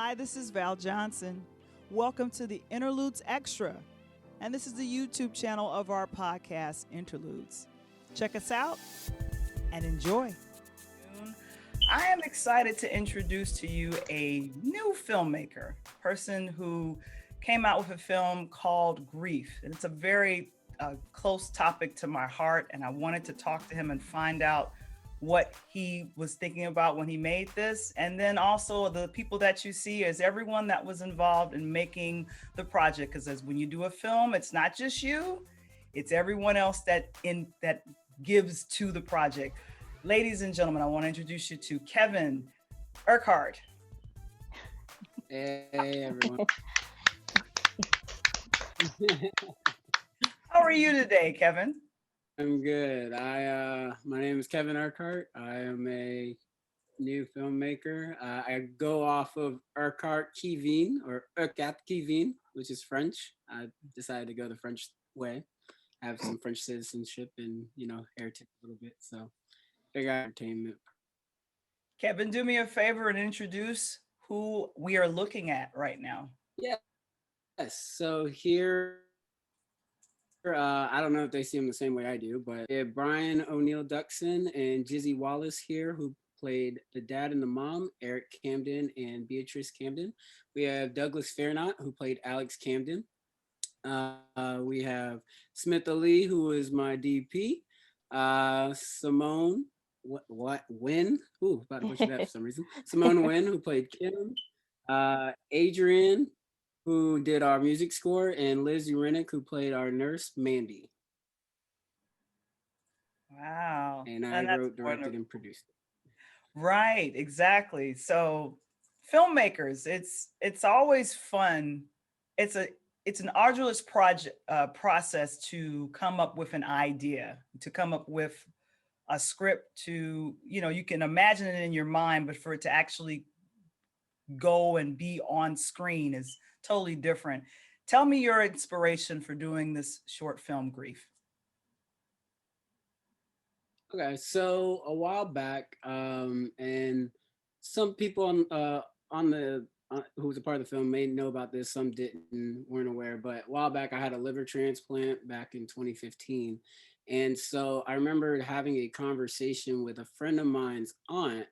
Hi, this is Val Johnson. Welcome to the Interludes Extra. And this is the YouTube channel of our podcast, Interludes. Check us out and enjoy. I am excited to introduce to you a new filmmaker, person who came out with a film called Grief. And it's a very close topic to my heart. And I wanted to talk to him and find out what he was thinking about when he made this. And then also the people that you see as everyone that was involved in making the project. Because as when you do a film, it's not just you, it's everyone else that gives to the project. Ladies and gentlemen, I want to introduce you to Kevin Urquhart. Hey everyone. How are you today, Kevin? I'm good. My name is Kevin Urquhart. I am a new filmmaker. I go off of Urquhart Kevin or Urquhart Kevin, which is French. I decided to go the French way. I have some French citizenship and heritage a little bit. So big entertainment. Kevin, do me a favor and introduce who we are looking at right now. Yes. So here. I don't know if they see him the same way I do, but Brian O'Neill Duxon and Jizzy Wallace here, who played the dad and the mom, Eric Camden and Beatrice Camden. We have Douglas Fairnot, who played Alex Camden. We have Smith Ali, who is my DP. Simone Wynn, about to butcher that for some reason. Simone Wynn, who played Kim. Adrian, who did our music score, and Liz Urenick, who played our nurse, Mandy. Wow. And I wrote, directed, and produced it. Right, exactly. So filmmakers, it's always fun. It's an arduous process to come up with an idea, to come up with a script to, you can imagine it in your mind, but for it to actually go and be on screen is totally different. Tell me your inspiration for doing this short film, Grief. Okay, so a while back, and some people who was a part of the film may know about this, some weren't aware, but a while back I had a liver transplant back in 2015. And so I remember having a conversation with a friend of mine's aunt.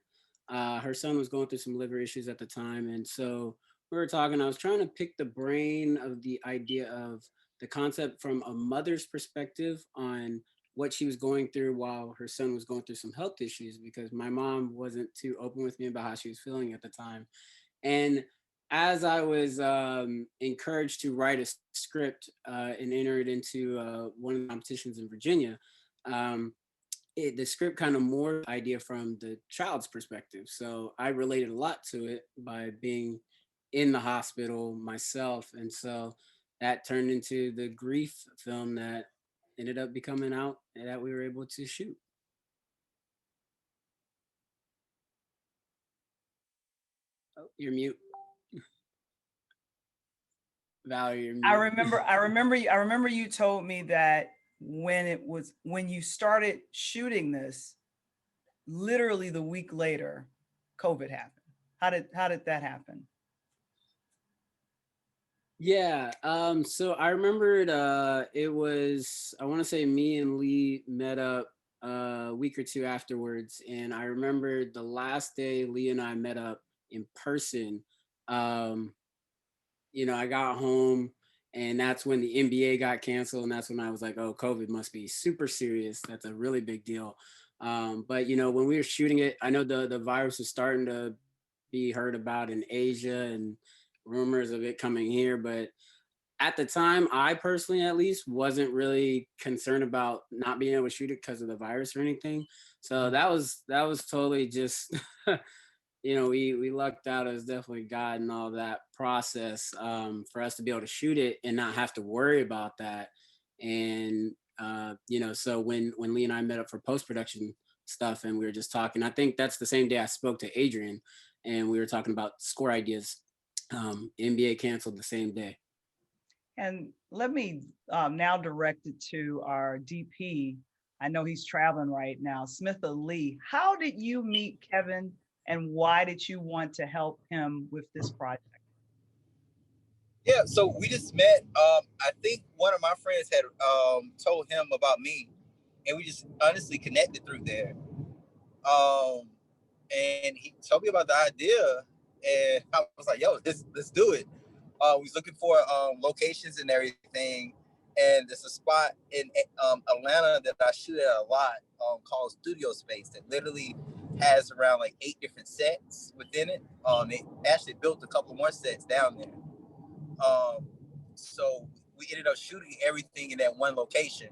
Her son was going through some liver issues at the time. And so we were talking, I was trying to pick the brain of the idea of the concept from a mother's perspective on what she was going through while her son was going through some health issues, because my mom wasn't too open with me about how she was feeling at the time. And as I was encouraged to write a script and enter it into one of the competitions in Virginia, the script kind of more idea from the child's perspective. So I related a lot to it by being in the hospital myself. And so that turned into the Grief film that ended up becoming out and that we were able to shoot. Oh, you're mute. Valerie, you're mute. I remember you told me that when you started shooting this, literally the week later, COVID happened. How did that happen? Yeah. So I remembered it was, I want to say me and Lee met up a week or two afterwards. And I remember the last day Lee and I met up in person. I got home and that's when the NBA got canceled. And that's when I was like, oh, COVID must be super serious. That's a really big deal. But when we were shooting it, I know the virus was starting to be heard about in Asia and rumors of it coming here, but at the time, I personally at least wasn't really concerned about not being able to shoot it because of the virus or anything. So that was totally just we lucked out. It was definitely God and all that process for us to be able to shoot it and not have to worry about that. And so when Lee and I met up for post-production stuff and we were just talking, I think that's the same day I spoke to Adrian and we were talking about score ideas. NBA canceled the same day. And let me now direct it to our DP. I know he's traveling right now, Smith Ali. How did you meet Kevin and why did you want to help him with this project? Yeah, so we just met. I think one of my friends had told him about me, and we just honestly connected through there. Um, and he told me about the idea, and I was like, "Yo, let's do it." We was looking for locations and everything, and there's a spot in Atlanta that I shoot at a lot called Studio Space that literally has around like 8 different sets within it. They actually built a couple more sets down there. So we ended up shooting everything in that one location,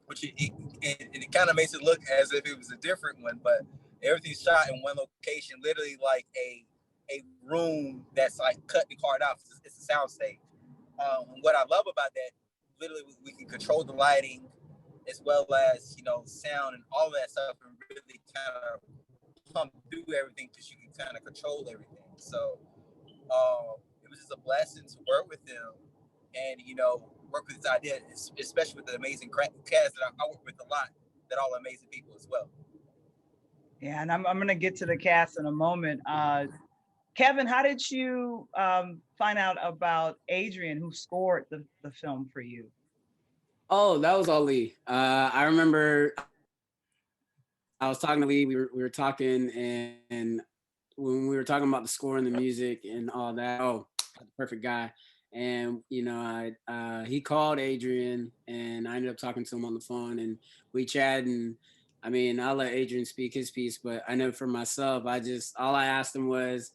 which it kind of makes it look as if it was a different one, but everything's shot in one location, literally like a room that's like cut and carved out. It's a sound stage. What I love about that, literally, we can control the lighting as well as sound and all that stuff, and really kind of pump through everything because you can kind of control everything. So it was just a blessing to work with them and work with this idea, especially with the amazing cast that I work with a lot. That all amazing people as well. Yeah, and I'm going to get to the cast in a moment. Kevin, how did you find out about Adrian, who scored the film for you? Oh, that was all Lee. I remember I was talking to Lee. We were talking, and when we were talking about the score and the music and all that, oh, perfect guy. And he called Adrian, and I ended up talking to him on the phone, and we chatted. And I mean, I'll let Adrian speak his piece, but I know for myself, all I asked him was,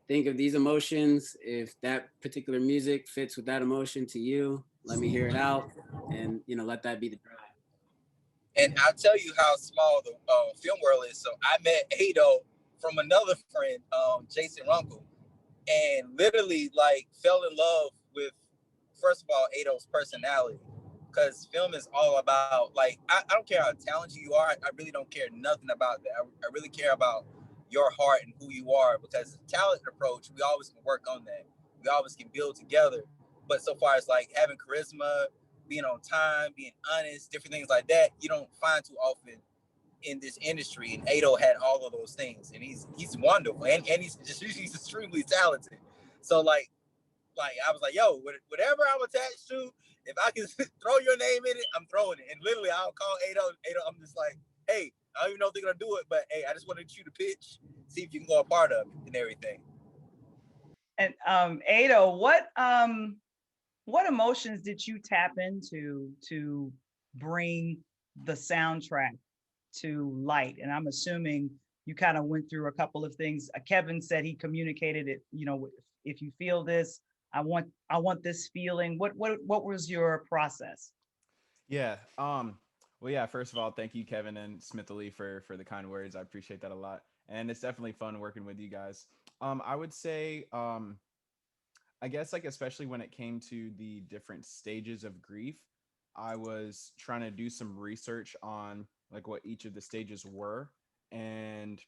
think of these emotions. If that particular music fits with that emotion to you, let me hear it out, and let that be the drive. And I'll tell you how small the film world is. So I met Ado from another friend, Jason Runkle, and literally like fell in love with, first of all, Ado's personality. Because film is all about, like, I don't care how talented you are. I really don't care nothing about that. I really care about your heart and who you are, because the talent approach, we always can work on that. We always can build together. But so far as like having charisma, being on time, being honest, different things like that, you don't find too often in this industry. And Ado had all of those things, and he's wonderful, and he's extremely talented. So like I was like, yo, whatever I'm attached to, if I can throw your name in it, I'm throwing it. And literally, I'll call Ado. I'm just like, hey, I don't even know if they're gonna do it, but hey, I just wanted you to pitch, see if you can go a part of it and everything. And Ado, what emotions did you tap into to bring the soundtrack to light? And I'm assuming you kind of went through a couple of things. Kevin said he communicated it. If you feel this, I want this feeling. What was your process? Yeah. Well, yeah. First of all, thank you, Kevin and Smithley, for the kind words. I appreciate that a lot, and it's definitely fun working with you guys. I would say, I guess, like, especially when it came to the different stages of grief, I was trying to do some research on like what each of the stages were, and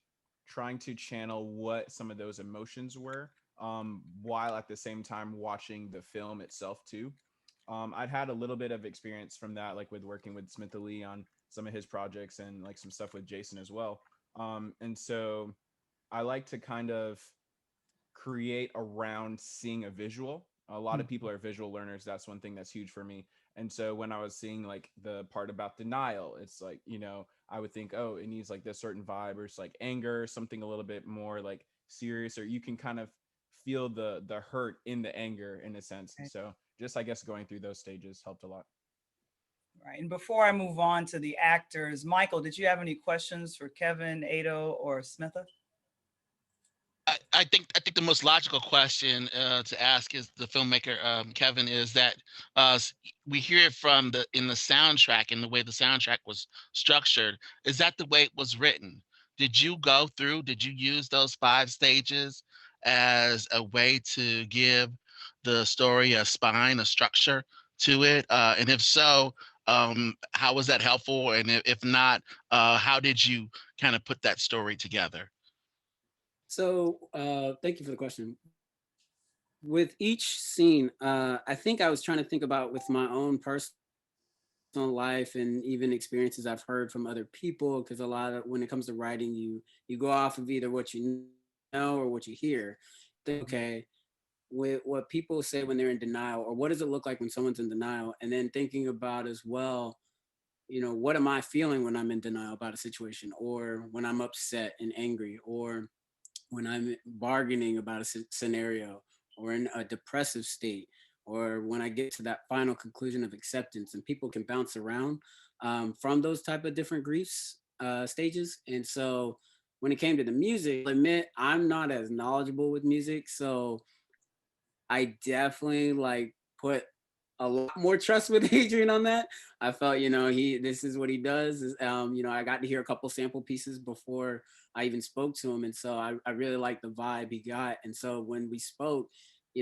trying to channel what some of those emotions were, while at the same time watching the film itself too. I'd had a little bit of experience from that, like with working with Smith Ali on some of his projects, and like some stuff with Jason as well. And so I like to kind of create around seeing a visual. A lot of people are visual learners. That's one thing that's huge for me. And so when I was seeing like the part about denial, it's like, I would think, oh, it needs like this certain vibe, or it's like anger, something a little bit more like serious, or you can kind of feel the hurt in the anger in a sense. Okay. So just, I guess, going through those stages helped a lot. Right. And before I move on to the actors, Michael, did you have any questions for Kevin, Ado, or Smitha? I think the most logical question to ask is the filmmaker, Kevin, is that we hear it from in the soundtrack, and the way the soundtrack was structured. Is that the way it was written? Did you use those 5 stages as a way to give the story a spine, a structure to it? And if so, how was that helpful? And if not, how did you kind of put that story together? So thank you for the question. With each scene, I think I was trying to think about with my own personal life and even experiences I've heard from other people, because a lot of when it comes to writing, you go off of either what you know or what you hear. Think, okay, with what people say when they're in denial, or what does it look like when someone's in denial, and then thinking about as well, what am I feeling when I'm in denial about a situation, or when I'm upset and angry, or when I'm bargaining about a scenario, or in a depressive state, or when I get to that final conclusion of acceptance. And people can bounce around from those type of different griefs stages. And so when it came to the music, I'll admit I'm not as knowledgeable with music, so I definitely like put a lot more trust with Adrian on that. I felt, this is what he does. I got to hear a couple sample pieces before I even spoke to him. And so I really liked the vibe he got. And so when we spoke,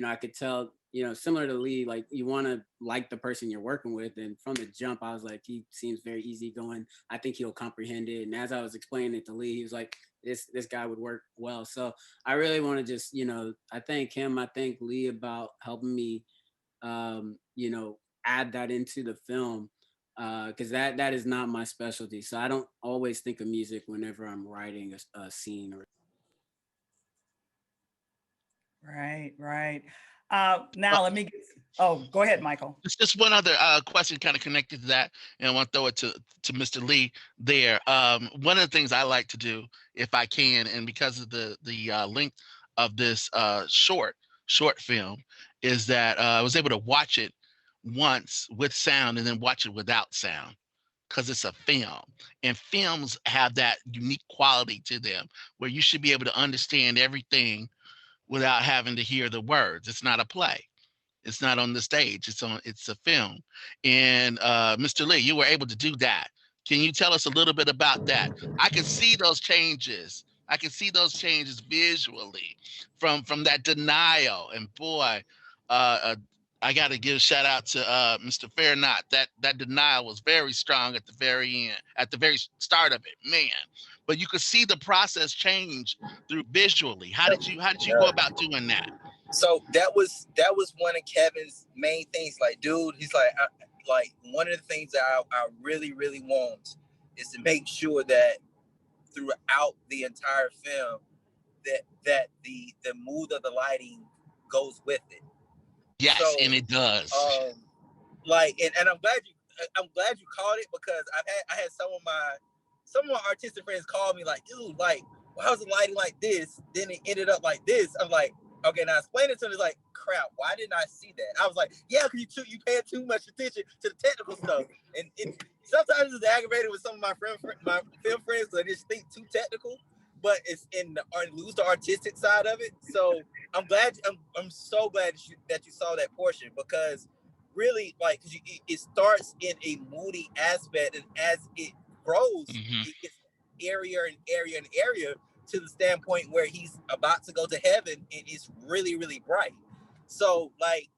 I could tell, similar to Lee, like you want to like the person you're working with. And from the jump, I was like, he seems very easygoing. I think he'll comprehend it. And as I was explaining it to Lee, he was like, this guy would work well. So I really want to just, I thank him. I thank Lee about helping me, add that into the film, because that is not my specialty. So I don't always think of music whenever I'm writing a scene. Right. Now let me get. Oh, go ahead, Michael. Just one other question kind of connected to that, and I want to throw it to Mr. Lee there. One of the things I like to do, if I can, and because of the length of this short film, is that I was able to watch it once with sound and then watch it without sound, because it's a film, and films have that unique quality to them where you should be able to understand everything without having to hear the words. It's not a play. It's not on the stage. It's a film. And Mr. Lee, you were able to do that. Can you tell us a little bit about that? I can see those changes. I can see those changes visually from that denial. And boy, I got to give a shout out to Mr. Fairnot. That denial was very strong at the very end, at the very start of it, man. But you could see the process change through visually. How did you go about doing that? So that was one of Kevin's main things. Like, dude, he's like one of the things that I really, really want is to make sure that throughout the entire film that the mood of the lighting goes with it. Yes, so, and it does. And I'm glad you called it, because I had some of my artistic friends call me like, dude, like, why was the lighting like this? Then it ended up like this. I'm like, okay, now explain it to me. Like, crap, why didn't I see that? I was like, yeah, because you paying too much attention to the technical stuff. And sometimes it's aggravated with some of my film friends, so they just think too technical. But it's lose the artistic side of it. So I'm so glad that you saw that portion, because really, like, it starts in a moody aspect, and as it grows, it gets airier and airier and airier, to the standpoint where he's about to go to heaven and it's really, really bright. So like,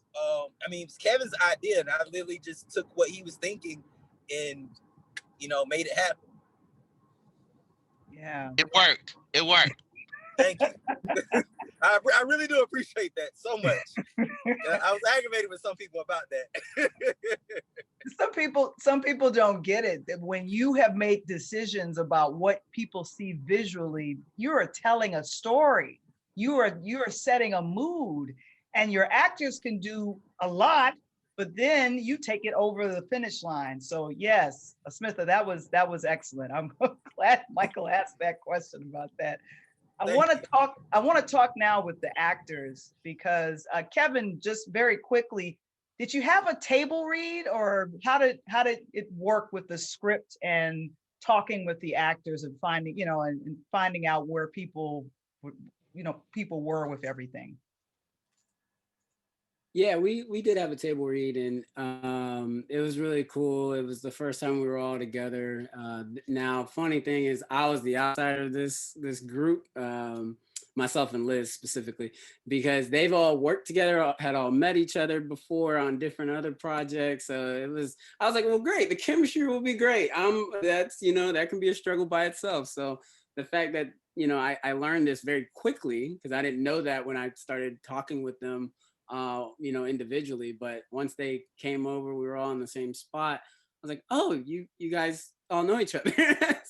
it's Kevin's idea, and I literally just took what he was thinking and, made it happen. Yeah. It worked. Thank you. I really do appreciate that so much. I was aggravated with some people about that. Some people don't get it. That when you have made decisions about what people see visually, you are telling a story. You are setting a mood, and your actors can do a lot, but then you take it over the finish line. So yes, Smitha, that was excellent. I'm glad Michael asked that question about that. I want to talk now with the actors, because Kevin, just very quickly, did you have a table read, or how did it work with the script and talking with the actors and finding, and finding out where people were with everything? Yeah, we did have a table read, and it was really cool. It was the first time we were all together. Now, funny thing is, I was the outsider of this group, myself and Liz specifically, because they've all worked together, had all met each other before on different other projects. So I was like, well, great, the chemistry will be great. That can be a struggle by itself. So the fact that I learned this very quickly, because I didn't know that when I started talking with them individually, but once they came over, we were all in the same spot. was like, oh, you guys all know each other.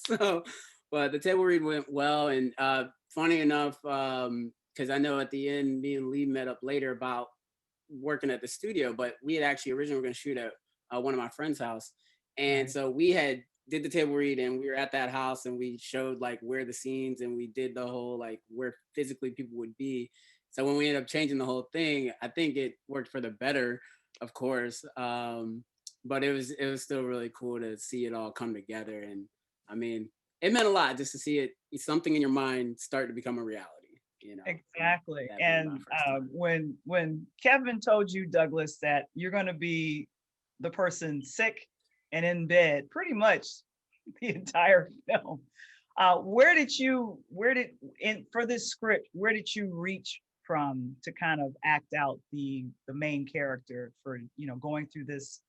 So, but the table read went well. And funny enough, because I know at the end, me and Lee met up later about working at the studio, but we had actually originally were going to shoot at one of my friend's house. And Right. so we had did the table read, and we were at that house, and we showed like where the scenes, and we did the whole like where physically people would be. So when we ended up changing the whole thing, I think it worked for the better, of course. But it was still really cool to see it all come together. And I mean, it meant a lot just to see it, something in your mind start to become a reality, you know. Exactly. That being my And first time. when Kevin told you, Douglas, that you're going to be the person sick and in bed pretty much the entire film, for this script, where did you reach from to kind of act out the main character for, you know, going through this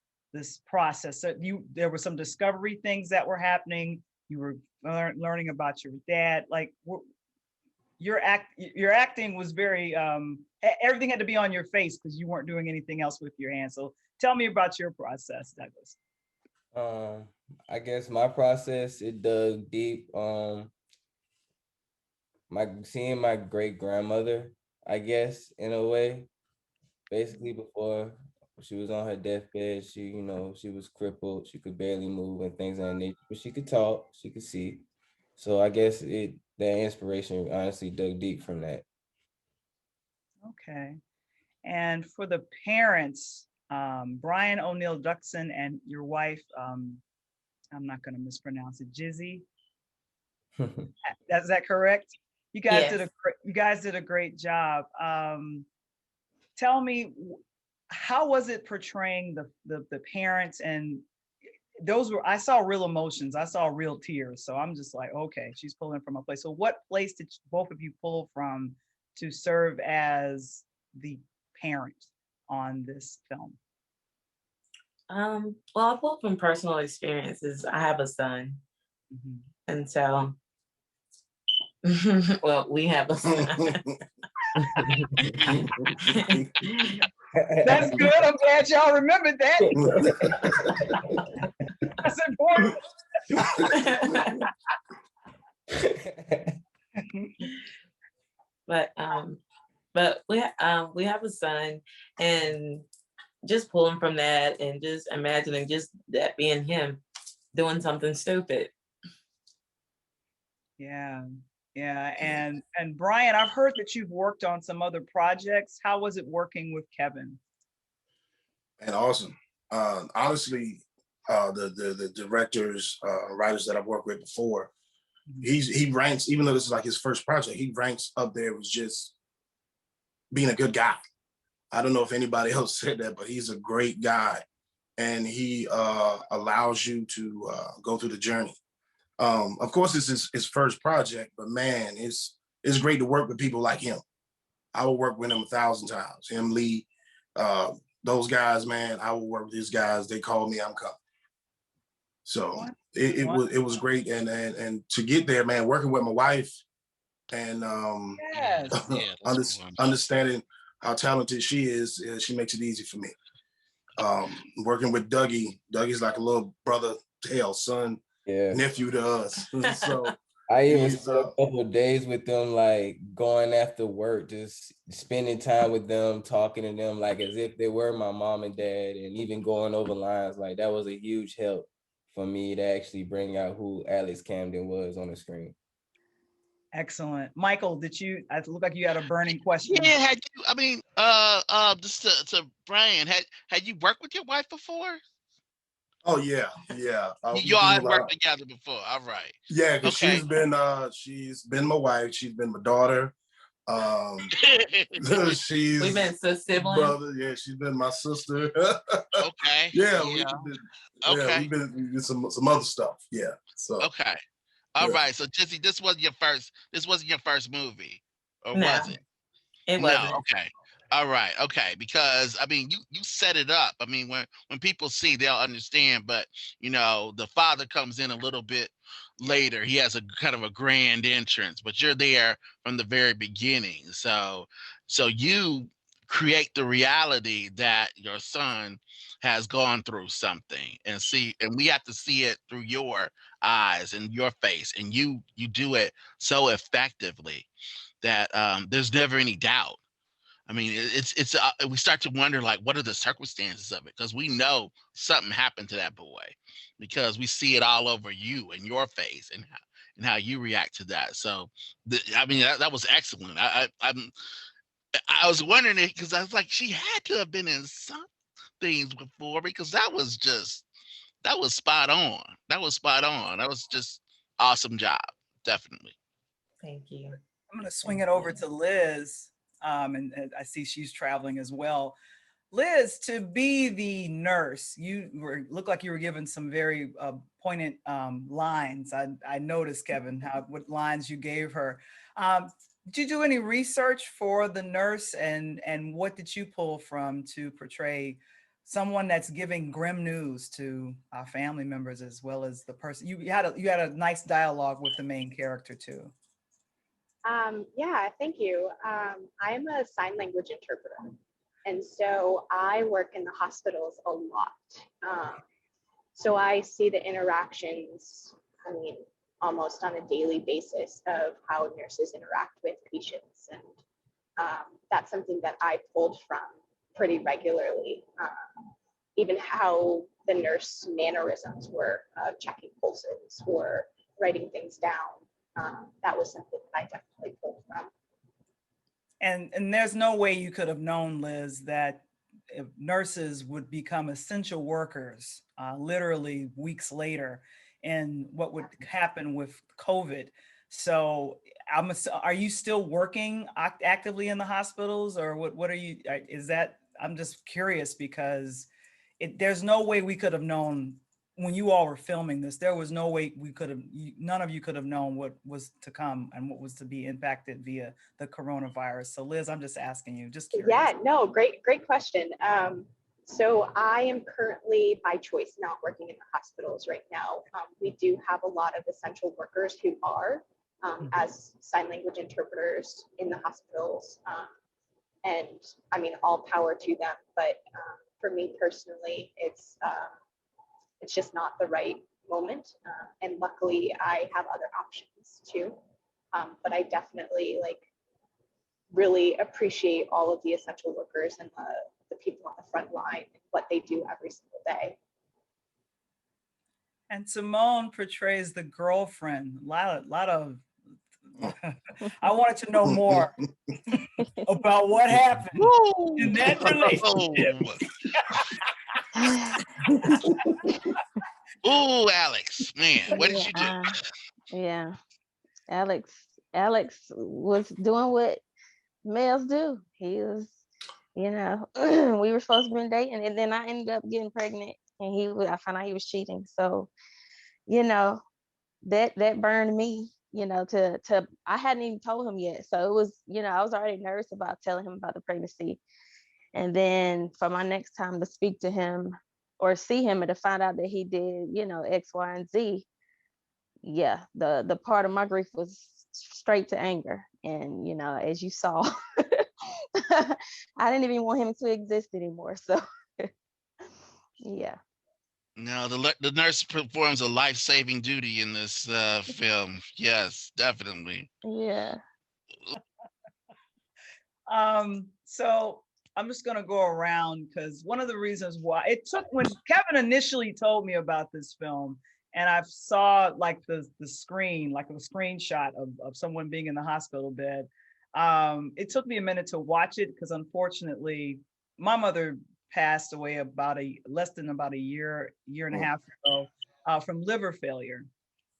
process? So there were some discovery things that were happening. You were learning about your dad. Like, your acting was very everything had to be on your face because you weren't doing anything else with your hands. So tell me about your process, Douglas. I guess my process, it dug deep. Seeing my great grandmother, I guess, in a way, basically before she was on her deathbed, she was crippled, she could barely move and things of that nature, but she could talk, she could see. So I guess that inspiration honestly dug deep from that. Okay. And for the parents, Brian O'Neill Duxon and your wife, I'm not going to mispronounce it, Jizzy. Is that correct? You guys did a great job. Tell me, how was it portraying the parents? And I saw real emotions. I saw real tears. So I'm just like, okay, she's pulling from a place. So what place did both of you pull from to serve as the parent on this film? Well, I pulled from personal experiences. I have a son. Mm-hmm. And so, well, we have a son. That's good. I'm glad y'all remembered that. That's important. But we have a son, and just pulling from that and just imagining just that being him doing something stupid. Yeah. And Brian, I've heard that you've worked on some other projects. How was it working with Kevin? And awesome. Honestly, the directors, writers that I've worked with before, he ranks, even though this is like his first project, he ranks up there with just being a good guy. I don't know if anybody else said that, but he's a great guy, and he allows you to go through the journey. Of course, this is his first project, but man, it's great to work with people like him. I will work with him 1,000 times. Him, Lee, those guys, man, I will work with these guys. They call me, I'm coming. So it was great, and to get there, man, working with my wife and understanding how talented she is, she makes it easy for me. Working with Dougie's like a little brother, son, nephew to us. So I even spent a couple of days with them, like going after work, just spending time with them, talking to them like as if they were my mom and dad, and even going over lines. Like that was a huge help for me to actually bring out who Alex Camden was on the screen. Excellent. Michael, I look like you had a burning question. Yeah, just to Brian, had you worked with your wife before? Oh yeah. You all have worked together before. All right. Yeah, because she's been my wife. She's been my daughter. We've been siblings. Brother. Yeah, she's been my sister. Okay. We've been some other stuff. Yeah. So. Okay. All right. So Jizzy, this wasn't your first movie, or was it? It wasn't. No. Okay. All right. Okay. Because I mean, you set it up. I mean, when people see, they'll understand. But you know, the father comes in a little bit later. He has a kind of a grand entrance, but you're there from the very beginning. So you create the reality that your son has gone through something, and we have to see it through your eyes and your face, and you do it so effectively that there's never any doubt. I mean, we start to wonder, like, what are the circumstances of it? Because we know something happened to that boy, because we see it all over you and your face, and how you react to that. So, I mean, that was excellent. I was wondering it because I was like, she had to have been in some things before, because that was spot on. That was spot on. That was just awesome job. Definitely. Thank you. I'm going to swing it over to Liz, and I see she's traveling as well. Liz, to be the nurse, look like you were given some very poignant lines. I noticed, Kevin, what lines you gave her. Did you do any research for the nurse, and what did you pull from to portray someone that's giving grim news to family members, as well as the person? You had a nice dialogue with the main character too. Yeah, thank you. I'm a sign language interpreter. And so I work in the hospitals a lot. So I see the interactions, I mean, almost on a daily basis of how nurses interact with patients. And that's something that I pulled from pretty regularly. Even how the nurse mannerisms were, checking pulses or writing things down. That was something that I definitely pulled from. And there's no way you could have known, Liz, that if nurses would become essential workers literally weeks later, and what would happen with COVID. So are you still working actively in the hospitals, or what are you, is that, I'm just curious, because there's no way we could have known when you all were filming this. There was no way none of you could have known what was to come and what was to be impacted via the coronavirus. So Liz, I'm just asking you, just curious. Yeah, no, great question. So I am currently by choice not working in the hospitals right now. We do have a lot of essential workers who are as sign language interpreters in the hospitals. And I mean, all power to them. But for me personally, it's just not the right moment. And luckily I have other options too. But I definitely really appreciate all of the essential workers and the people on the front line and what they do every single day. And Simone portrays the girlfriend. A lot of I wanted to know more about what happened in that relationship. Oh, Alex, man, what did you do? Yeah, Alex was doing what males do. He was, we were supposed to be dating, and then I ended up getting pregnant, and I found out he was cheating. So, that burned me, I hadn't even told him yet. So it was, I was already nervous about telling him about the pregnancy. And then for my next time to speak to him or see him and to find out that he did, X, Y, and Z, yeah, the part of my grief was straight to anger. And, as you saw, I didn't even want him to exist anymore. So, yeah. No, the nurse performs a life-saving duty in this film. Yes, definitely. Yeah. So I'm just gonna go around, because one of the reasons why it took, when Kevin initially told me about this film, and I saw the screen, the screenshot of someone being in the hospital bed, it took me a minute to watch it, because unfortunately my mother passed away less than about a year and a half ago from liver failure.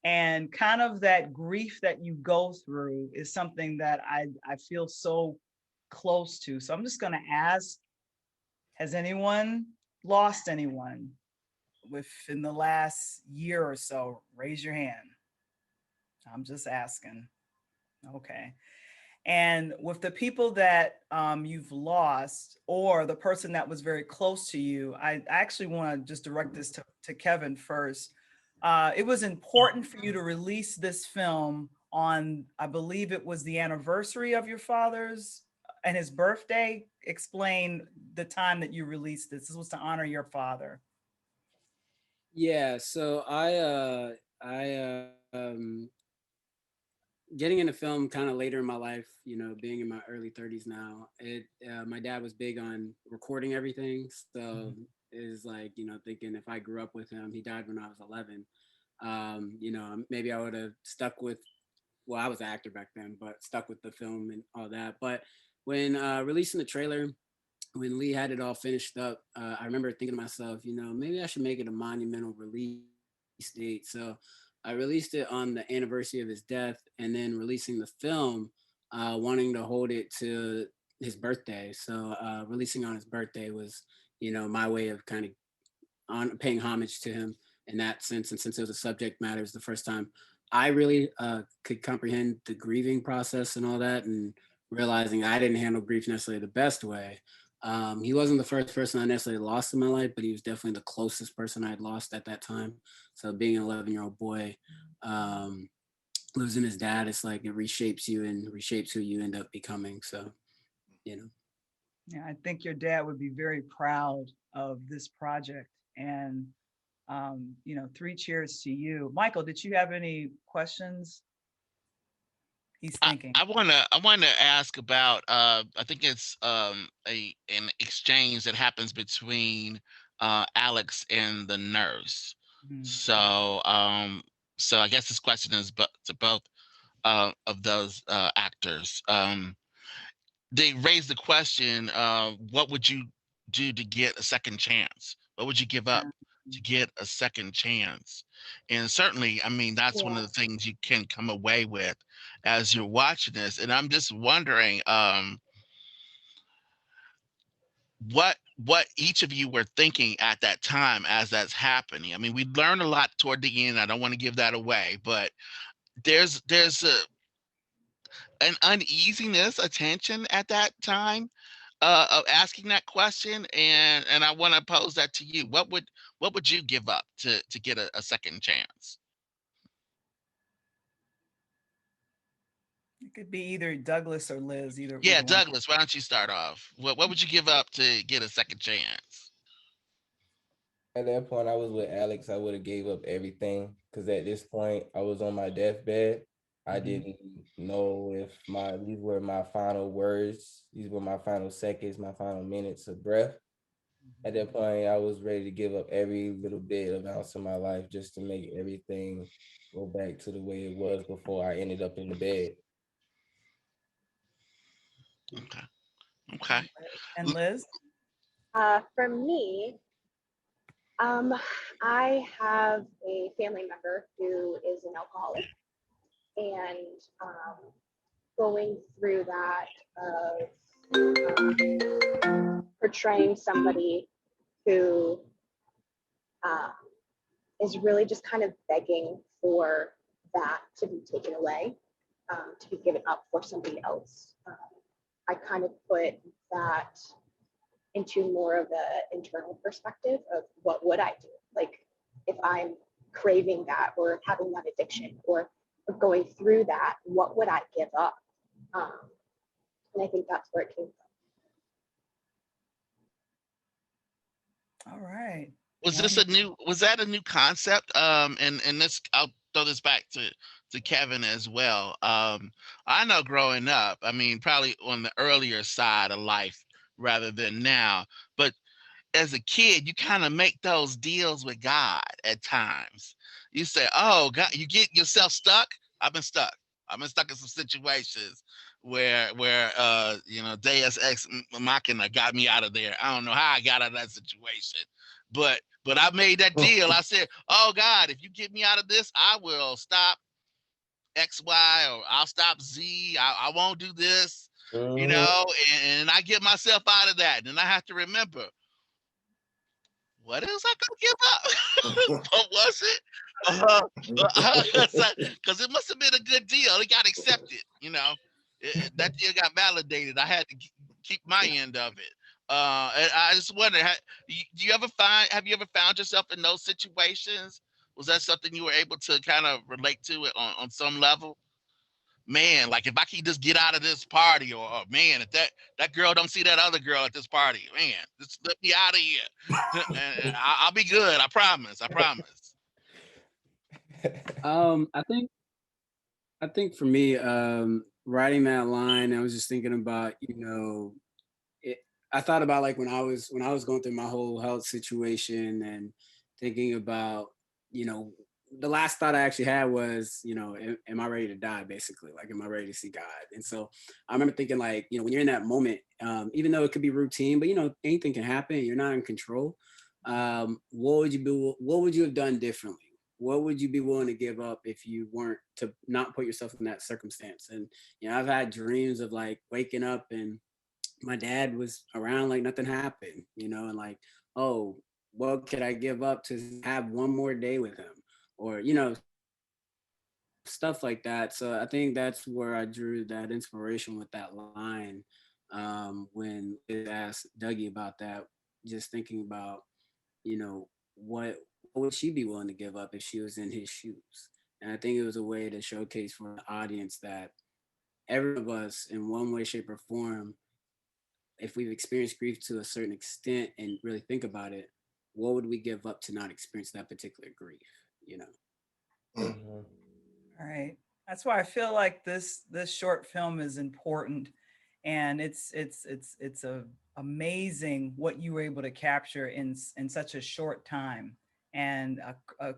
And kind of that grief that you go through is something that I feel so close to. So I'm just going to ask, has anyone lost anyone within the last year or so? Raise your hand. I'm just asking. Okay. And with the people that you've lost, or the person that was very close to you, I actually want to just direct this to Kevin first. It was important for you to release this film on, I believe it was the anniversary of your father's and his birthday. Explain the time that you released this. This was to honor your father. Yeah, so getting into film kind of later in my life, you know, being in my early 30s now, my dad was big on recording everything. So is like, you know, thinking if I grew up with him, he died when I was 11. You know, maybe I would have stuck with, well, I was an actor back then, but stuck with the film and all that. But when releasing the trailer, when Lee had it all finished up, I remember thinking to myself, you know, maybe I should make it a monumental release date. So I released it on the anniversary of his death, and then releasing the film, wanting to hold it to his birthday. So releasing on his birthday was, you know, my way of kind of paying homage to him in that sense. And since it was a subject matter, it was the first time I really could comprehend the grieving process and all that, and realizing I didn't handle grief necessarily the best way. He wasn't the first person I necessarily lost in my life, but he was definitely the closest person I had lost at that time. So being an 11-year-old boy, losing his dad, it's like it reshapes you and reshapes who you end up becoming. So, you know. Yeah, I think your dad would be very proud of this project. And, you know, 3 cheers to you. Michael, did you have any questions? He's thinking. I wanna ask about I think it's an exchange that happens between Alex and the nurse. So so I guess this question is to both of those actors. They raised the question, what would you do to get a second chance? What would you give up to get a second chance? And certainly, I mean, that's one of the things you can come away with as you're watching this. And I'm just wondering what each of you were thinking at that time as that's happening. I mean, we learned a lot toward the end. I don't want to give that away, but there's an uneasiness, a tension at that time of asking that question, and I want to pose that to you. What would you give up to get a second chance? It could be either Douglas or Liz. Yeah, either Douglas, why don't you start off? What would you give up to get a second chance? At that point, I was with Alex. I would have gave up everything because at this point, I was on my deathbed. I didn't know if these were my final words. These were my final seconds, my final minutes of breath. At that point, I was ready to give up every little bit of ounce of my life just to make everything go back to the way it was before I ended up in the bed. Okay. Okay. And Liz? For me, I have a family member who is an alcoholic, and going through that of portraying somebody who is really just kind of begging for that to be taken away, to be given up for somebody else. I kind of put that into more of an internal perspective of what would I do? Like if I'm craving that or having that addiction or going through that, what would I give up? And I think that's where it came from. All right. Was that a new concept? And this, I'll throw this back to Kevin as well. I know growing up, I mean, probably on the earlier side of life rather than now, but as a kid, you kind of make those deals with God at times. You say, oh, God, you get yourself stuck. I've been stuck in some situations where you know, Deus Ex Machina got me out of there. I don't know how I got out of that situation, but I made that deal. I said, oh God, if you get me out of this, I will stop X, Y, or I'll stop Z. I won't do this, you know, and I get myself out of that. And I have to remember, what else I could give up? What was it? Because it must have been a good deal. It got accepted, you know. That deal got validated. I had to keep my end of it. And I just wonder, have you ever found yourself in those situations? Was that something you were able to kind of relate to it on some level? man, like if I can just get out of this party, or man, if that girl don't see that other girl at this party, man, just let me out of here, and I'll be good. I promise. I promise. I think for me, writing that line, I was just thinking about, I thought about like when I was going through my whole health situation and thinking about, the last thought I actually had was, am I ready to die? Basically, like, am I ready to see God? And so I remember thinking like, when you're in that moment, even though it could be routine, but anything can happen. You're not in control. What would you have done differently? What would you be willing to give up if you weren't to not put yourself in that circumstance? And, I've had dreams of like waking up and my dad was around like nothing happened, and like, oh, what could I give up to have one more day with him? Or, stuff like that. So I think that's where I drew that inspiration with that line. When it asked Dougie about that, just thinking about, what would she be willing to give up if she was in his shoes? And I think it was a way to showcase for the audience that every of us in one way, shape, or form, if we've experienced grief to a certain extent and really think about it, what would we give up to not experience that particular grief? Mm-hmm. All right. That's why I feel like this short film is important, and it's amazing what you were able to capture in such a short time. And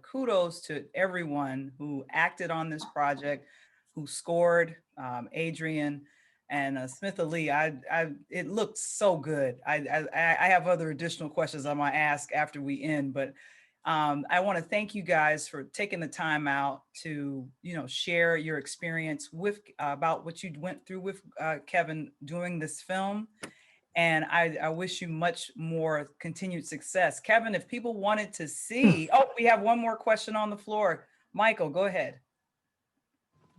kudos to everyone who acted on this project, who scored, Adrian and Smith Ali. It looked so good. I have other additional questions I might ask after we end, but I want to thank you guys for taking the time out to, share your experience with about what you went through with Kevin doing this film. And I wish you much more continued success. Kevin, if people wanted to see, we have one more question on the floor. Michael, go ahead.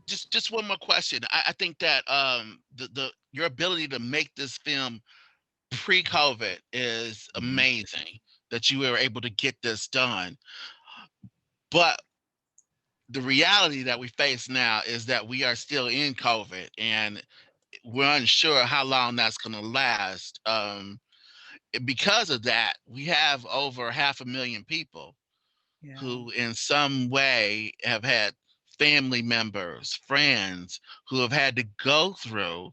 Just one more question. I think that your ability to make this film pre-COVID is amazing, that you were able to get this done. But the reality that we face now is that we are still in COVID, and we're unsure how long that's going to last. Because of that, we have over 500,000 people who in some way have had family members, friends who have had to go through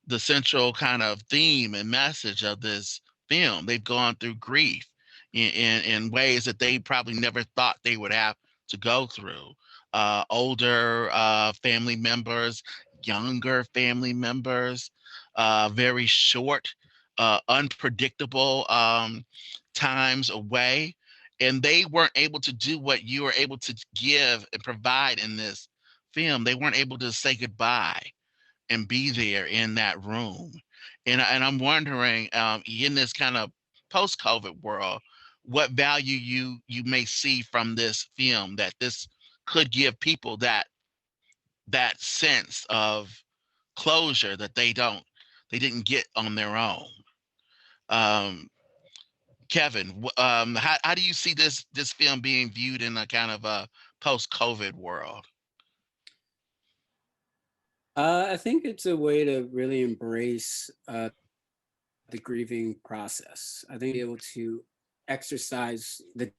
the central kind of theme and message of this film. They've gone through grief in ways that they probably never thought they would have to go through. Older family members, younger family members, very short, unpredictable times away. And they weren't able to do what you were able to give and provide in this film. They weren't able to say goodbye and be there in that room. And I'm wondering, in this kind of post-COVID world, what value you may see from this film, that this could give people that sense of closure that they didn't get on their own. Kevin, how do you see this film being viewed in a kind of a post-COVID world? I think it's a way to really embrace the grieving process. I think be able to exercise the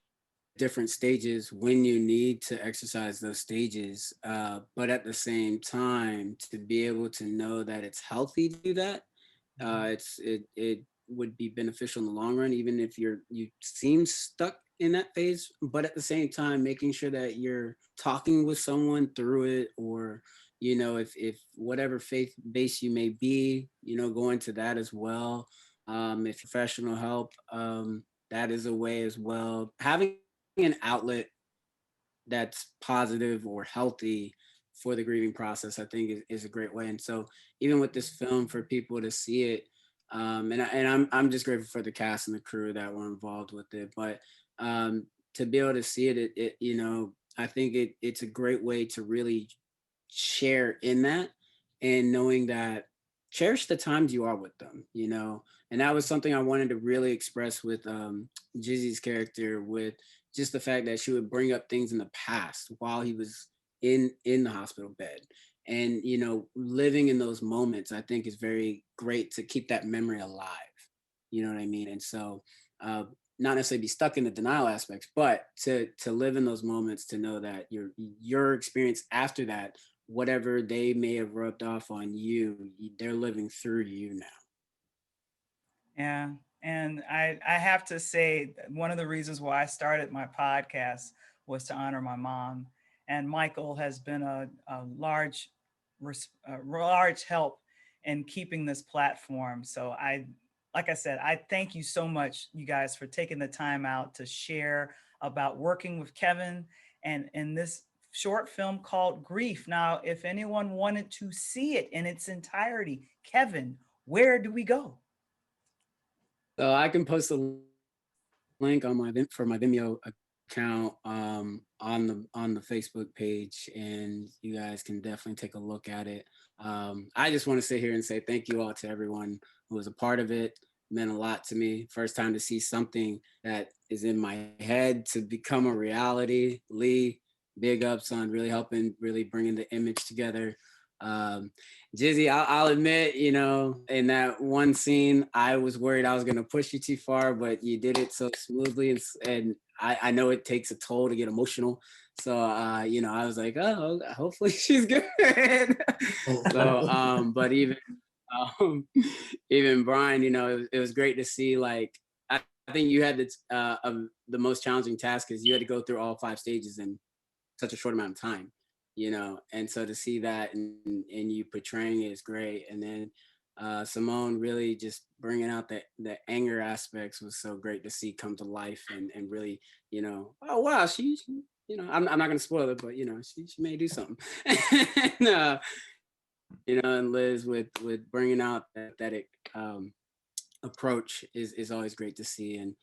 different stages when you need to exercise those stages, but at the same time to be able to know that it's healthy to do that. It would be beneficial in the long run, even if you seem stuck in that phase, but at the same time making sure that you're talking with someone through it, or if whatever faith base you may be, go into that as well. If professional help, that is a way as well. Having an outlet that's positive or healthy for the grieving process, I think is a great way. And so even with this film, for people to see it, and I'm just grateful for the cast and the crew that were involved with it, but to be able to see it, I think it's a great way to really share in that, and knowing that cherish the times you are with them, and that was something I wanted to really express with Jizzy's character, with just the fact that she would bring up things in the past while he was in the hospital bed, And, you know, living in those moments, I think is very great to keep that memory alive. You know what I mean? And so, not necessarily be stuck in the denial aspects, but to live in those moments, to know that your experience after that, whatever they may have rubbed off on you, they're living through you now. Yeah. And I have to say, one of the reasons why I started my podcast was to honor my mom. And Michael has been a large help in keeping this platform. So like I said, I thank you so much, you guys, for taking the time out to share about working with Kevin and in this short film called Grief. Now, if anyone wanted to see it in its entirety, Kevin, where do we go? So I can post a link on my Vimeo account on the Facebook page, and you guys can definitely take a look at it. I just want to sit here and say thank you all to everyone who was a part of it. It meant a lot to me. First time to see something that is in my head to become a reality. Lee, big ups on really helping, really bringing the image together. Jizzy, I'll admit, you know, in that one scene, I was worried I was going to push you too far, but you did it so smoothly. And I know it takes a toll to get emotional. So, you know, I was like, oh, hopefully she's good. So, but even Brian, you know, it was great to see, like, I think you had the most challenging task is you had to go through all 5 stages in such a short amount of time. You know, and so to see that and you portraying it is great. And then Simone really just bringing out the anger aspects was so great to see come to life and really, you know, oh wow, she you know, I'm not gonna spoil it, but you know, she may do something. And, you know, and Liz with bringing out that approach is always great to see. And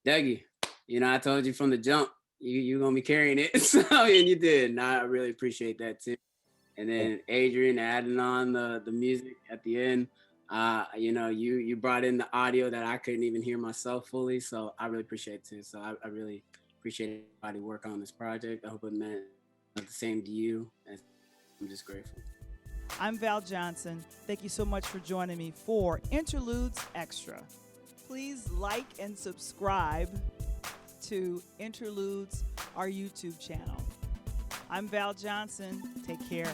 Dougie, you know, I told you from the jump, you're gonna be carrying it. So, and you did, and I really appreciate that too. And then Adrian adding on the music at the end. You know, you brought in the audio that I couldn't even hear myself fully, so I really appreciate it too. So I really appreciate everybody working on this project. I hope it meant the same to you. And I'm just grateful. I'm Val Johnson. Thank you so much for joining me for Interludes Extra. Please like and subscribe to Interludes, our YouTube channel. I'm Val Johnson. Take care.